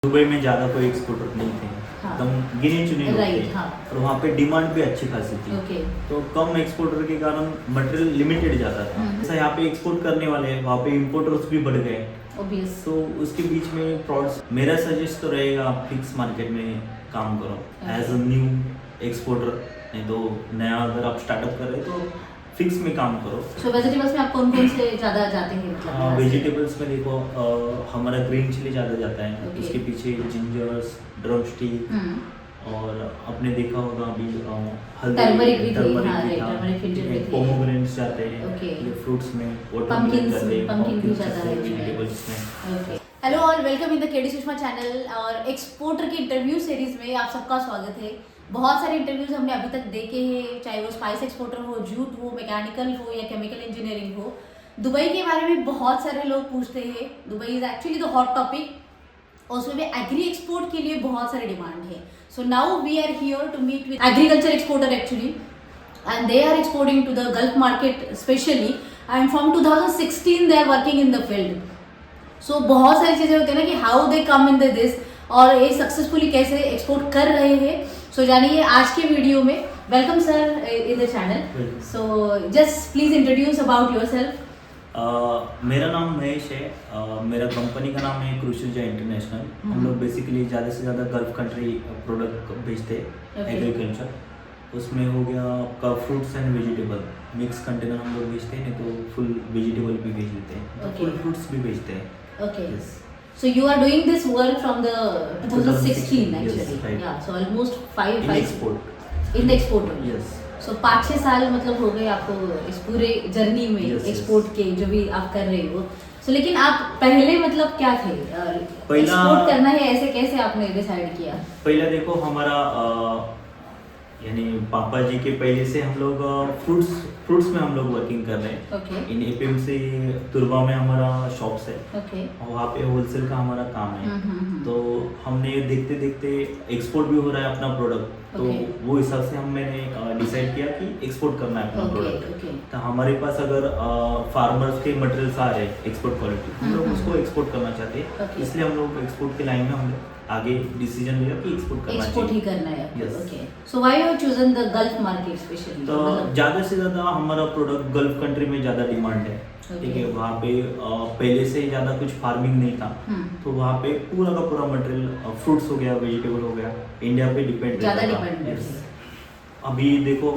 Dubai में ज़्यादा कोई एक्सपोर्टर नहीं थे, हाँ। एकदम गिने चुने लोग राइट, थे। हाँ। और वहाँ पे डिमांड भी अच्छी खासी थी। ओके। तो कम एक्सपोर्टर के कारण मटेरियल लिमिटेड जाता था। जैसा यहाँ पे एक्सपोर्ट करने वाले हैं, वहाँ पे इम्पोर्टर्स भी बढ़ गए। ऑब्वियस। तो उसके बीच में फ्रॉड्स। मेरा सजेस्ट तो रहेगा आप फिक्स मार्केट में काम करो एज अ न्यू एक्सपोर्टर। नहीं तो नया अगर आप स्टार्टअप कर रहे हो तो फिक्स में काम करो। सो वेजिटेबल्स में आप कौन कौन से ज़्यादा जाते हैं मतलब यहाँ से? वेजिटेबल्स में देखो हमारा ग्रीन चिली ज़्यादा जाता है। Okay. उसके पीछे जिंजर्स, ड्रम स्टिक और आपने देखा होगा अभी हल्दी, टर्मरिक भी थी, टर्मरिक हाँ, भी right, था। टर्मरिक फिल्टर भी थी। पोमोग्रेनेट्स जाते हैं। Okay. ये फ्रूट्स में Pumpkins जाते हैं, pumpkin भी pumpkins जाता जाते हैं है वेजिटेबल्स में। Okay. Hello all, welcome in the KD Sushma channel. और एक्सपोर्टर की इंटरव्यू सीरीज में आप सबका स्वागत है। बहुत सारे इंटरव्यूज हमने अभी तक देखे हैं, चाहे वो स्पाइस एक्सपोर्टर हो, जूट हो, मैकेनिकल हो या केमिकल इंजीनियरिंग हो। दुबई के बारे में बहुत सारे लोग पूछते हैं। Dubai is actually the hot topic और उसमें भी एग्री एक्सपोर्ट के लिए बहुत सारे डिमांड है। So now we are here to meet with agriculture exporter actually, and they are exporting to the Gulf market especially, and from 2016 they are working in the field. So बहुत सारी चीज़ें होती है ना कि how they come in the this और ये successfully कैसे एक्सपोर्ट कर रहे हैं। सो जानिए आज के वीडियो में। Welcome sir in the channel. So just please introduce about yourself. मेरा नाम महेश है। मेरा कंपनी का नाम है क्रूशलजा इंटरनेशनल। हम लोग बेसिकली ज़्यादा से ज़्यादा गल्फ कंट्री प्रोडक्ट बेचते हैं एग्रीकल्चर। उसमें हो गया आपका fruits and vegetable mix container हम लोग बेचते हैं, तो फुल वेजिटेबल भी बेच देते हैं, तो फुल फ्रूट्स भी बेचते हैं। Okay. So you are doing this work from the 2016 actually. Yes, right. Yeah, so almost five In export. In the export only. Yes. So 5-6 साल मतलब हो गए आपको इस पूरे जर्नी में एक्सपोर्ट के जो भी आप कर रहे हो। So लेकिन आप पहले मतलब क्या थे? एक्सपोर्ट करना है ऐसे कैसे आपने डिसाइड किया? पहला देखो हमारा यानी पापा जी के पहले से हम लोग फ्रूट्स में हम लोग वर्किंग कर रहे हैं। Okay. इन एपीएमसी तुरबा में हमारा शॉप्स है। Okay. और वहाँ पे होलसेल का हमारा काम है। तो हमने देखते देखते एक्सपोर्ट भी हो रहा है अपना प्रोडक्ट, तो वो हिसाब से मैंने डिसाइड किया कि एक्सपोर्ट करना है अपना प्रोडक्ट। तो हमारे पास अगर फार्मर्स के मटेरियल्स आ रहे हैं एक्सपोर्ट क्वालिटी, हम लोग उसको एक्सपोर्ट करना चाहते हैं। इसलिए हम लोग एक्सपोर्ट के लाइन में हम आगे डिसीजन लिया कि एक्सपोर्ट ही करना है। Yes. Okay. So why you chosen the gulf market specially? तो ज़्यादा से ज़्यादा हमारा प्रोडक्ट गल्फ कंट्री में ज़्यादा डिमांड है। ठीक है, वहाँ पे पहले से ज़्यादा कुछ फार्मिंग नहीं था, तो वहाँ पे पूरा का पूरा मटेरियल फ्रूट्स हो गया, वेजिटेबल हो गया, इंडिया पे डिपेंड है। अभी देखो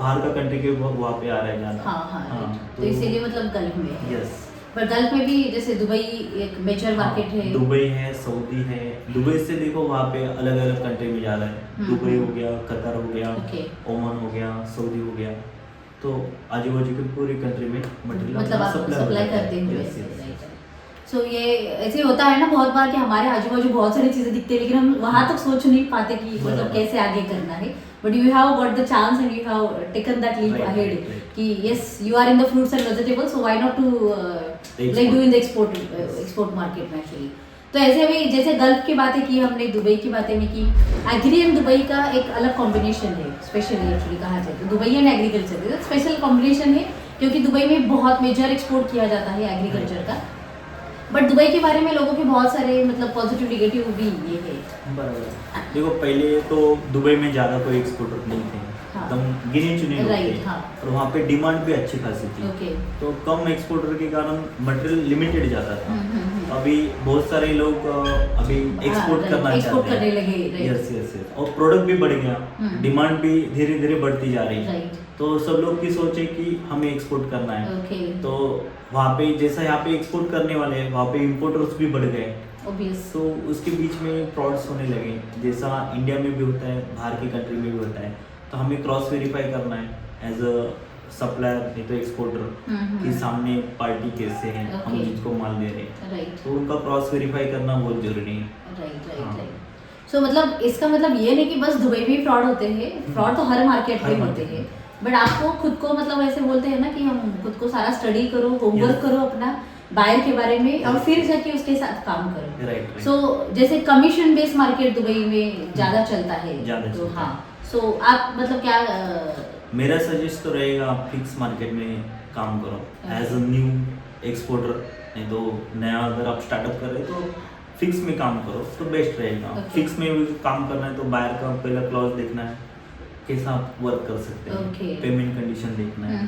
बाहर का कंट्री के वहाँ पे आ रहा है ज़्यादा। हाँ, तो इसीलिए मतलब गल्फ में है। यस। पर गल्फ में भी जैसे दुबई एक मेजर मार्केट है। दुबई है, सऊदी है। दुबई से देखो वहाँ पे अलग अलग कंट्री में जा रहा है। दुबई हो गया, कतर हो गया, ओमान हो गया, सऊदी हो गया, तो आजू बाजू के पूरी कंट्री में मटेरियल मतलब आप सप्लाई करते हैं। सो ये ऐसे होता है ना बहुत बार कि हमारे आजू बाजू बहुत सारी चीज़ें दिखती है, लेकिन हम वहाँ तक सोच नहीं पाते कि मतलब कैसे आगे करना है। But you have got the chance and you have taken that leap ahead कि yes you are in the fruits and vegetables, so why not to like do in the export market में actually. तो ऐसे अभी जैसे gulf की बातें की हमने, दुबई की बातें में की, एग्री एंड दुबई का एक अलग कॉम्बिनेशन है स्पेशली एक्चुअली कहा जाए तो Dubai and agriculture special combination है, क्योंकि दुबई में बहुत मेजर एक्सपोर्ट किया जाता है एग्रीकल्चर का। बट दुबई के बारे में लोगों के बहुत सारे मतलब पॉजिटिव नेगेटिव भी ये है। बराबर। देखो पहले तो दुबई में ज़्यादा कोई एक्सपोर्टर नहीं थे, एकदम गिने चुने लोग थे। और वहाँ पे डिमांड भी अच्छी खासी थी। तो कम एक्सपोर्टर के कारण मटेरियल लिमिटेड जाता था। अभी बहुत सारे लोग अभी एक्सपोर्ट करना चाहते हैं। यस। और प्रोडक्ट भी बढ़ गया, डिमांड भी धीरे धीरे बढ़ती जा रही है। तो सब लोग की सोच है कि हमें एक्सपोर्ट करना है। तो वहाँ पे जैसा यहाँ पे एक्सपोर्ट करने वाले हैं, वहाँ पे इम्पोर्टर्स भी बढ़ गए। तो उसके बीच में फ्रॉड्स होने लगे, जैसा इंडिया में भी होता है, बाहर की कंट्री में भी होता है। तो हमें क्रॉस वेरीफाई करना है एज अ सप्लायर, नहीं तो एक्सपोर्टर कि सामने पार्टी कैसे है, हम जिसको माल दे रहे हैं, तो उनका क्रॉस वेरीफाई करना बहुत जरूरी है। सो मतलब इसका मतलब ये नहीं कि बस दुबई में फ्रॉड होते हैं, फ्रॉड तो हर मार्केट में होते हैं। बट आपको खुद को मतलब ऐसे बोलते हैं ना कि हम खुद को सारा स्टडी करो, होमवर्क करो अपना बायर के बारे में, और फिर जाके उसके साथ काम करो। सो जैसे कमीशन बेस्ड मार्केट दुबई में ज़्यादा चलता है। तो हाँ, सो आप मतलब क्या मेरा सजेस्ट तो रहेगा आप फिक्स मार्केट में काम करो एज अ न्यू एक्सपोर्टर। नहीं तो नया अगर आप स्टार्टअप कर रहे हो तो फिक्स में काम करो तो बेस्ट रहेगा। फिक्स में भी काम करना है तो बाहर का पहला क्लॉज देखना है, कैसा आप वर्क कर सकते हैं, पेमेंट कंडीशन देखना है,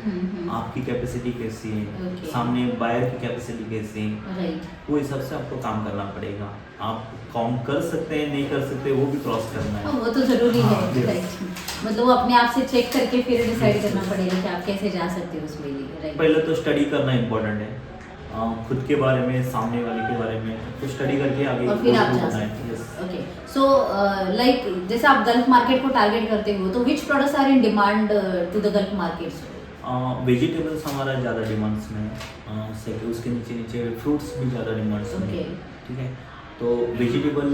आपकी कैपेसिटी कैसी है, सामने बायर की कैपेसिटी कैसी है, वो हिसाब से आपको काम करना पड़ेगा। आप काम कर सकते हैं नहीं कर सकते वो भी क्रॉस करना है, वो तो जरूरी है। मतलब वो अपने आप से चेक करके फिर डिसाइड करना पड़ेगा कि आप कैसे जा सकते हो उसमें लिए। पहले तो स्टडी करना इम्पोर्टेंट है, खुद के बारे में, सामने वाले के बारे में तो स्टडी करके आगे और फिर आप जा सकते हैं। ओके, सो लाइक जैसे आप गल्फ मार्केट को टारगेट करते हो तो which products are in demand to the Gulf markets? Vegetables हमारा ज़्यादा डिमांड्स में है, उसके नीचे नीचे फ्रूट्स भी ज़्यादा डिमांड्स में है। ठीक है, तो वेजिटेबल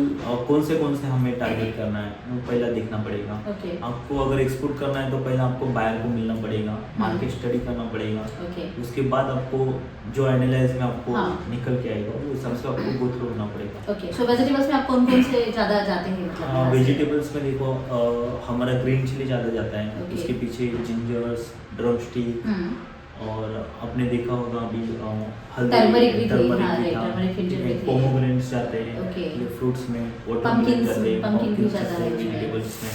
कौन से हमें टारगेट करना है वो पहला देखना पड़ेगा। आपको अगर एक्सपोर्ट करना है तो पहले आपको बायर को मिलना पड़ेगा, मार्केट स्टडी करना पड़ेगा। उसके बाद आपको जो एनालाइज में आपको निकल के आएगा वो हिसाब से आपको गो थ्रू होना पड़ेगा। ओके, सो वेजिटेबल्स में आप कौन कौन से ज़्यादा जाते हैं? मतलब वेजिटेबल्स में देखो हमारा ग्रीन चिली ज़्यादा जाता है, उसके पीछे जिंजर्स, ड्रम स्टिक, और आपने देखा होगा अभी टर्मरिक भी पोमोग्रेनेट्स जाते हैं ये फ्रूट्स में, पम्पकिन भी जाता है वेजिटेबल्स में।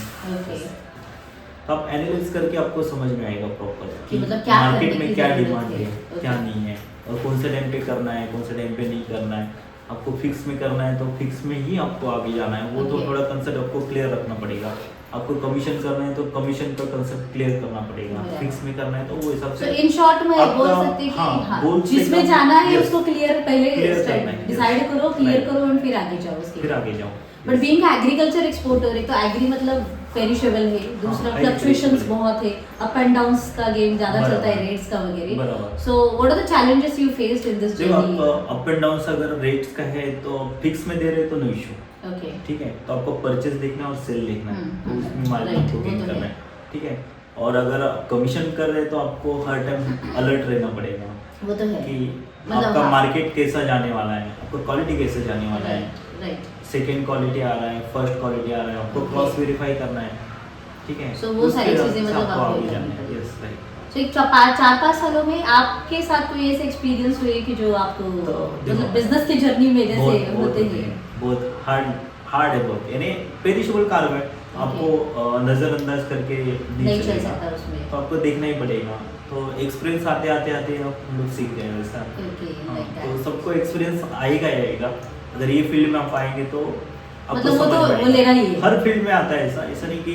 तो आप एनालाइज करके आपको समझ में आएगा प्रॉपर कि मतलब मार्केट में क्या डिमांड है क्या नहीं है, और कौन से टाइम पे करना है कौन से टाइम पे नहीं करना है। आपको फिक्स में करना है तो फिक्स में ही आपको आगे जाना है, वो तो थोड़ा कंसेप्ट आपको क्लियर रखना पड़ेगा। आपको कमीशन करना है तो कमीशन का कंसेप्ट क्लियर करना पड़ेगा, फिक्स में करना है तो वो हिसाब से। इन शॉर्ट में बोल सकते हैं कि जिसमें जाना है उसको क्लियर पहले डिसाइड करो, क्लियर करो और फिर आगे जाओ। फिर आगे जाओ। बट बीइंग एग्रीकल्चर एक्सपोर्टर, एक तो एग्री मतलब पेरिशेबल है, दूसरा फ्लक्चुएशंस बहुत है, अप एंड डाउन्स का गेम ज्यादा चलता है, रेट्स का वगैरह। So what are the challenges you faced in this journey? Up and downs अगर रेट्स का है तो फिक्स में दे रहे तो नो इशू। ओके, ठीक है, तो आपको परचेज देखना है और सेल देखना है, तो उसमें मार्जिन को गेन करना है। ठीक है, और अगर कमीशन कर रहे तो आपको हर टाइम अलर्ट रहना पड़ेगा। वो तो है कि आपका मार्केट कैसा जाने वाला है, आपको क्वालिटी कैसे जाने वाला है, राइट, सेकेंड क्वालिटी आ रहा है, फर्स्ट क्वालिटी आ रहा है, आपको क्रॉस वेरीफाई करना है। ठीक है, सो वो सारी चीजें मतलब आपको आगे जाना है। Yes, right. तो एक 4-5 सालों में आपके साथ कोई ऐसे एक्सपीरियंस हुए कि जो आपको मतलब बिजनेस की जर्नी में जैसे होते हैं? बहुत हार्ड है, बहुत यानी पेरिशेबल कार्ब है, आपको नजरअंदाज करके नहीं चल सकता उसमें, तो आपको देखना ही पड़ेगा। तो एक्सपीरियंस आते आते हम लोग सीख गए वैसा। तो सबको एक्सपीरियंस आएगा। अगर ये फील्ड में आप आएंगे तो आपको मतलब समझ वो लेना ही है। हर फील्ड में आता है ऐसा नहीं कि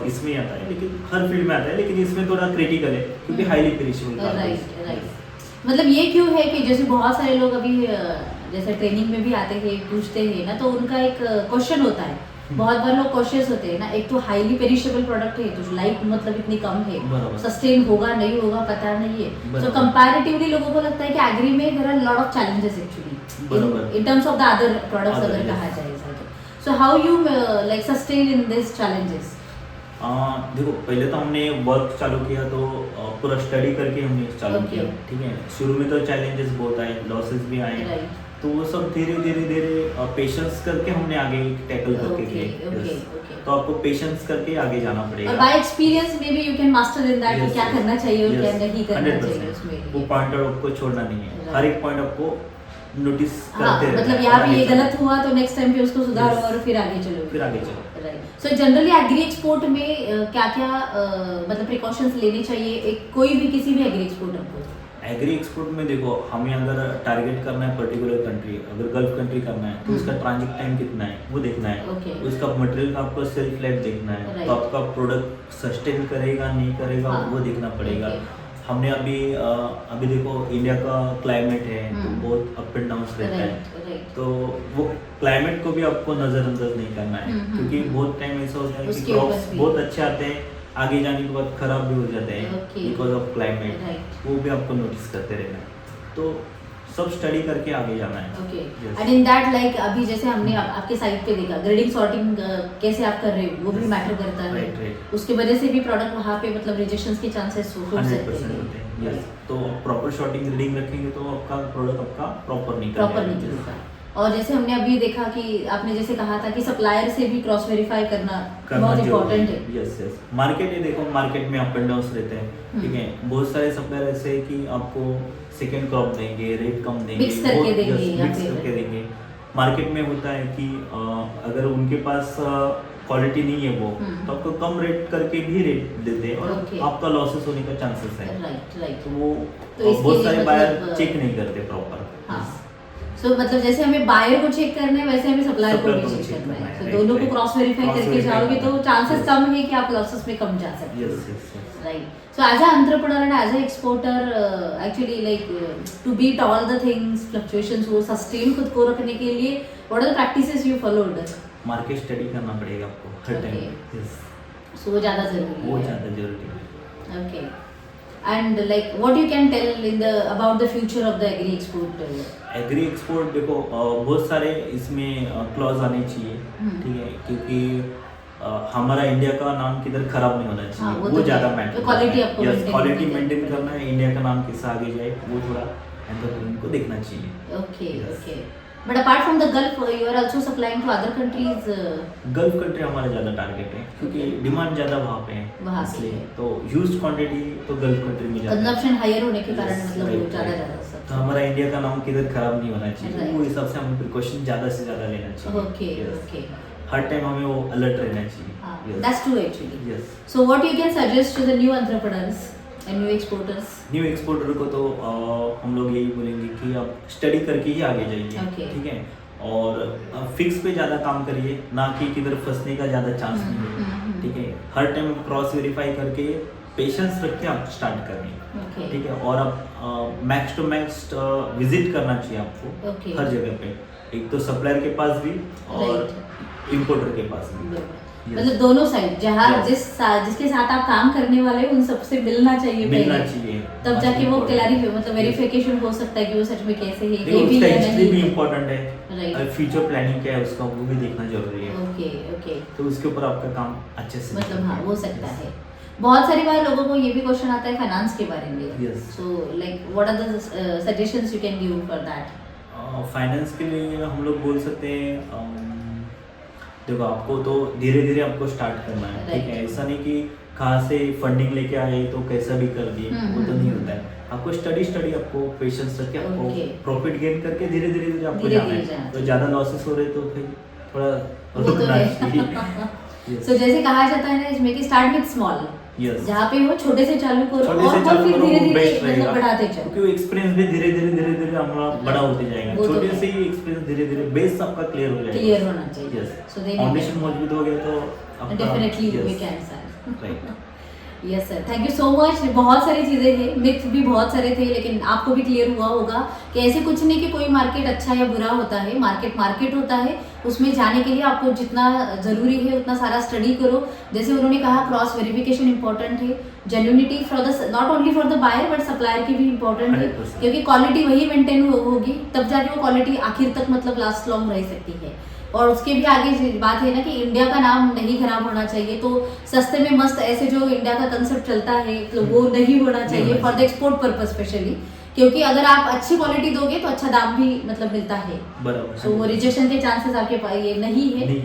इसमें आता है, लेकिन हर फील्ड में आता है, लेकिन इसमें थोड़ा क्रिटिकल है क्योंकि हाईली पेरिशेबल कार्ब है। राइट। मतलब ये क्यों है कि जैसे बहुत सारे लोग अभी जैसे ट्रेनिंग में भी आते हैं, पूछते हैं ना, तो उनका एक क्वेश्चन होता है, बहुत बार लोग कॉशियस होते हैं ना, एक तो हाईली पेरिशेबल प्रोडक्ट है तो लाइफ मतलब इतनी कम है, सस्टेन होगा नहीं होगा पता नहीं है। सो कंपैरेटिवली लोगों को लगता है कि एग्री में there are lot of challenges actually in terms of the other products अगर कहा जाए ऐसा तो। So how you like sustain in this challenges? देखो, पहले तो हमने वर्क चालू किया तो पूरा स्टडी करके हमने चालू किया। ठीक है, शुरू में तो चैलेंजेस बहुत आए, लॉसेस भी आए, तो वो सब धीरे पेशेंस करके हमने आगे टैकल करके किए। तो आपको पेशेंस करके आगे जाना पड़ेगा, और bye experience may be you can master in that, क्या करना चाहिए और क्या नहीं करना चाहिए उसमें। वो पॉइंट आपको छोड़ना नहीं है, हर एक पॉइंट आपको नोटिस करते रहना। मतलब यहाँ पे ये गलत हुआ तो नेक्स्ट टाइम पे उसको सुधारो और फिर आगे चलो। Right. So generally agree export में क्या क्या मतलब प्रिकॉशंस लेने चाहिए एक कोई भी किसी भी एग्री एक्सपोर्टर को? एग्री एक्सपोर्ट में देखो, हमें अगर टारगेट करना है पर्टिकुलर कंट्री, अगर गल्फ कंट्री करना है तो उसका ट्रांजिट टाइम कितना है वो देखना है। उसका मटेरियल का आपको सेल्फ लाइफ देखना है, तो आपका प्रोडक्ट सस्टेन करेगा नहीं करेगा वो देखना पड़ेगा। हमने अभी देखो इंडिया का क्लाइमेट है तो बहुत अप एंड डाउन रहता है, तो वो क्लाइमेट को भी आपको नजरअंदाज नहीं करना है, क्योंकि बहुत टाइम ऐसा होता है कि क्रॉप्स बहुत अच्छे आते हैं, आगे जाने के बाद खराब भी हो जाते हैं बिकॉज ऑफ क्लाइमेट, वो भी आपको नोटिस करते रहना है। तो सब स्टडी करके आगे जाना है। Okay, and in that like अभी जैसे हमने आपके साइट पे देखा ग्रेडिंग सॉर्टिंग कैसे आप कर रहे हो वो भी मैटर करता है। उसके वजह से भी प्रोडक्ट वहाँ पे मतलब रिजेक्शंस के चांसेस हो सकते हैं। यस, तो प्रॉपर सॉर्टिंग ग्रेडिंग रखेंगे तो आपका प्रोडक्ट आपका प्रॉपर निकलेगा। और जैसे हमने अभी देखा कि आपने जैसे कहा था कि सप्लायर से भी क्रॉस वेरीफाई करना बहुत इंपॉर्टेंट है। यस, मार्केट है, देखो मार्केट में अप एंड डाउन रहते हैं। ठीक है, बहुत सारे सप्लायर ऐसे हैं कि आपको सेकंड क्रॉप देंगे, रेट कम देंगे, मिक्स करके देंगे, मार्केट में होता है कि अगर उनके पास क्वालिटी नहीं है वो तो आपको कम रेट करके भी रेट देते हैं और आपका लॉसेस होने का चांसेस है। राइट तो वो बहुत सारे बायर चेक नहीं करते प्रॉपर। सो मतलब जैसे हमें बायर को चेक करना है वैसे हमें सप्लायर को भी चेक करना है। तो दोनों को क्रॉस वेरीफाई करके जाओगे तो चांसेस कम है कि आप लॉसेस में कम जा सकते हो। Right. So as an entrepreneur and as an exporter, actually like to beat all the things, fluctuations, वो sustain खुद को रखने के लिए what are the practices you followed? Market study करना पड़ेगा आपको हर टाइम। So वो ज़्यादा ज़रूरी है। वो ज़्यादा ज़रूरी है। Okay. And like what you can tell in the about the future of the agri export? Agree export देखो बहुत सारे इसमें क्लॉज आने चाहिए, ठीक है, क्योंकि हमारा इंडिया का नाम किधर खराब नहीं होना चाहिए। वो ज़्यादा मैटर, क्वालिटी मेंटेन करना है, इंडिया का नाम किससे आगे जाए वो थोड़ा एंटरप्रेन्योर को देखना चाहिए। Okay. But apart from the Gulf, you are also supplying to other countries. Gulf country हमारा ज़्यादा टारगेट है क्योंकि डिमांड ज़्यादा वहाँ पे है, इसलिए तो ह्यूज क्वांटिटी तो गल्फ कंट्री में ज़्यादा, कंजम्पशन हायर होने के कारण मतलब वो ज़्यादा तो हमारा इंडिया का नाम किधर खराब नहीं होना चाहिए। वो हिसाब से हमें प्रिकॉशन ज़्यादा से ज़्यादा लेना चाहिए। ओके। हर टाइम हमें वो अलर्ट रहना चाहिए। That's true actually. Yes. So what you can suggest to the new entrepreneurs and new exporters? New exporter को तो हम लोग यही बोलेंगे कि आप स्टडी करके ही आगे जाइए, ठीक है, और फिक्स पे ज़्यादा काम करिए, ना कि किधर फंसने का ज़्यादा चांस नहीं है, ठीक है। हर टाइम क्रॉस वेरीफाई करके पेशेंस रख के आप स्टार्ट करें, ठीक है, और आप मैक्स टू मैक्स विजिट करना चाहिए आपको हर जगह पे, एक तो सप्लायर के पास भी और इम्पोर्टर के पास भी। मतलब दोनों साइड जहाँ जिसके साथ आप काम करने वाले उन सबसे मिलना चाहिए तब जाके वो क्लैरिफाई मतलब वेरिफिकेशन हो सकता है कि वो सच में कैसे है, ये भी है नहीं भी इम्पोर्टेंट है। फ्यूचर प्लानिंग क्या है उसका वो भी देखना जरूरी है। ओके। तो उसके ऊपर आपका काम अच्छे से मतलब हाँ हो सकता है। बहुत सारी बार लोगों को ये भी क्वेश्चन आता है फाइनेंस के बारे में। So like what are the suggestions you can give for that? Finance के लिए हम लोग बोल सकते हैं, देखो आपको तो धीरे धीरे आपको स्टार्ट करना है, ठीक है, ऐसा नहीं कि कहाँ से फंडिंग लेके आए तो कैसा भी कर दिए, वो तो नहीं होता है। आपको स्टडी आपको पेशेंस रख के आपको प्रॉफिट गेन करके धीरे धीरे आपको जाना है। तो ज़्यादा लॉसेस हो रहे तो फिर थोड़ा रुकना चाहिए। सो जैसे कहा जाता है ना इसमें कि स्टार्ट विद स्मॉल, जहाँ पे हो छोटे से चालू करो और फिर धीरे धीरे बढ़ाते चलो, क्योंकि एक्सपीरियंस भी धीरे धीरे हमारा बड़ा होते जाएगा। छोटे से ही एक्सपीरियंस धीरे धीरे बेस आपका क्लियर हो जाएगा, क्लियर होना चाहिए। सो फाउंडेशन मजबूत हो गया तो definitely we can sir. Yes sir, thank you so much. बहुत सारी चीज़ें हैं, मिथ भी बहुत सारे थे, लेकिन आपको भी क्लियर हुआ होगा कि ऐसे कुछ नहीं कि कोई मार्केट अच्छा या बुरा होता है। मार्केट होता है, उसमें जाने के लिए आपको जितना ज़रूरी है उतना सारा स्टडी करो। जैसे उन्होंने कहा क्रॉस वेरिफिकेशन इंपॉर्टेंट है, genuinity for the not only for the buyer but supplier की भी इंपॉर्टेंट है, क्योंकि क्वालिटी वही मेंटेन होगी तब जाके वो क्वालिटी आखिर तक मतलब लास्ट लॉन्ग रह सकती है। और उसके भी आगे बात है ना कि इंडिया का नाम नहीं खराब होना चाहिए, तो सस्ते में मस्त ऐसे जो इंडिया का कंसेप्ट चलता है तो वो नहीं होना चाहिए for the export purpose specially, क्योंकि अगर आप अच्छी क्वालिटी दोगे तो अच्छा दाम भी मतलब मिलता है। बराबर। सो वो रिजेक्शन के चांसेस आपके पास ये नहीं है,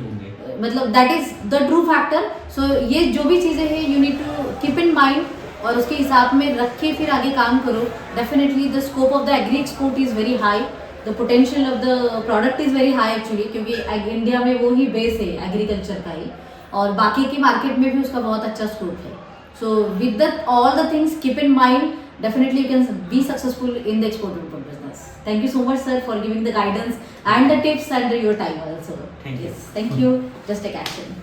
मतलब that is the true factor. So ये जो भी चीज़ें हैं you need to keep in mind और उसके हिसाब में रख के फिर आगे काम करो। Definitely the scope of the agree export is very high, the potential of the product is very high actually, क्योंकि इंडिया में वो ही बेस है एग्रीकल्चर का ही, और बाकी की मार्केट में भी उसका बहुत अच्छा स्कोप है। So with the all the things keep in mind, definitely you can be successful in the export import business. Thank you so much sir for giving the guidance and the tips and your time also. Thank you. Thank you. Just take action.